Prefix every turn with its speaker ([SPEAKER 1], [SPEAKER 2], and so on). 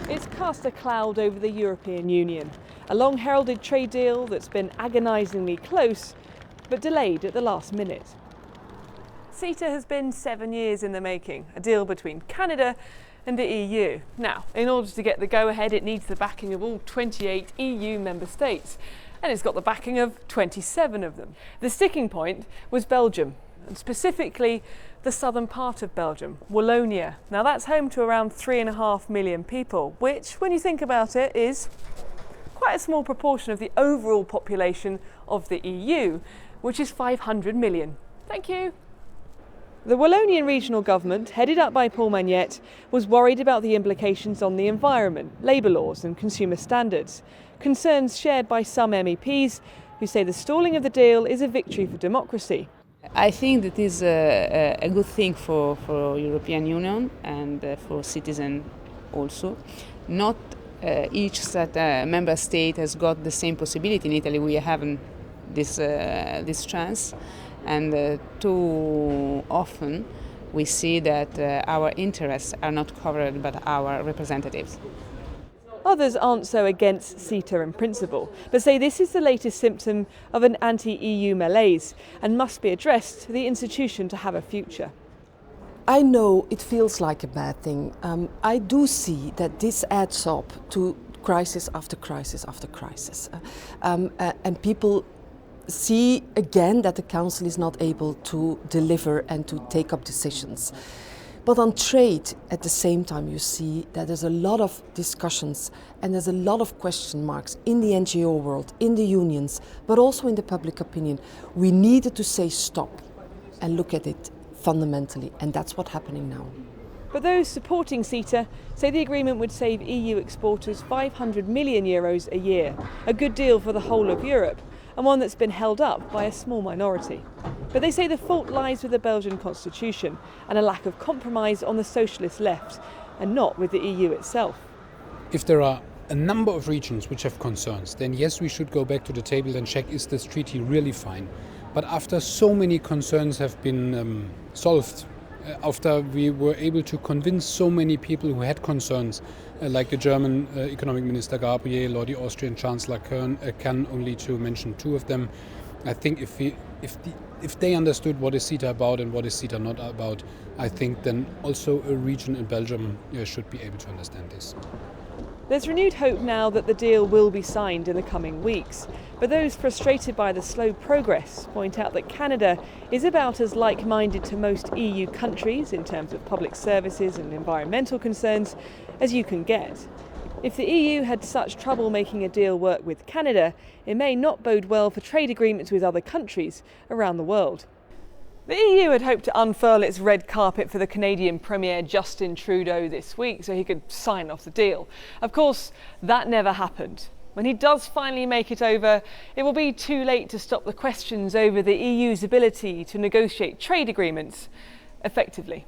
[SPEAKER 1] It's cast a cloud over the European Union, a long-heralded trade deal that's been agonisingly close, but delayed at the last minute. CETA has been 7 years in the making, a deal between Canada and the EU. Now, in order to get the go-ahead, it needs the backing of all 28 EU member states, and it's got the backing of 27 of them. The sticking point was Belgium, and specifically the southern part of Belgium, Wallonia. Now that's home to around 3.5 million people, which, when you think about it, is quite a small proportion of the overall population of the EU, which is 500 million. Thank you. The Wallonian regional government, headed up by Paul Magnette, was worried about the implications on the environment, labour laws and consumer standards, concerns shared by some MEPs who say the stalling of the deal is a victory for democracy.
[SPEAKER 2] I think that is a good thing for European Union and for citizens also. Not each member state has got the same possibility. In Italy we haven't this chance, and too often we see that our interests are not covered by our representatives.
[SPEAKER 1] Others aren't so against CETA in principle, but say this is the latest symptom of an anti-EU malaise and must be addressed for the institution to have a future.
[SPEAKER 3] I know it feels like a bad thing. I do see that this adds up to crisis after crisis after crisis. And people see again that the Council is not able to deliver and to take up decisions. But on trade, at the same time, you see that there's a lot of discussions and there's a lot of question marks in the NGO world, in the unions, but also in the public opinion. We needed to say stop and look at it fundamentally, and that's what's happening now.
[SPEAKER 1] But those supporting CETA say the agreement would save EU exporters €500 million a year, a good deal for the whole of Europe, and one that's been held up by a small minority. But they say the fault lies with the Belgian constitution and a lack of compromise on the socialist left, and not with the EU itself.
[SPEAKER 4] If there are a number of regions which have concerns, then yes, we should go back to the table and check, is this treaty really fine? But after so many concerns have been solved, after we were able to convince so many people who had concerns, like the German Economic Minister Gabriel or the Austrian Chancellor Kern, only to mention two of them, I think if they understood what is CETA about and what is CETA not about, I think then also a region in Belgium should be able to understand this.
[SPEAKER 1] There's renewed hope now that the deal will be signed in the coming weeks, but those frustrated by the slow progress point out that Canada is about as like-minded to most EU countries in terms of public services and environmental concerns as you can get. If the EU had such trouble making a deal work with Canada, it may not bode well for trade agreements with other countries around the world. The EU had hoped to unfurl its red carpet for the Canadian Premier Justin Trudeau this week so he could sign off the deal. Of course, that never happened. When he does finally make it over, it will be too late to stop the questions over the EU's ability to negotiate trade agreements effectively.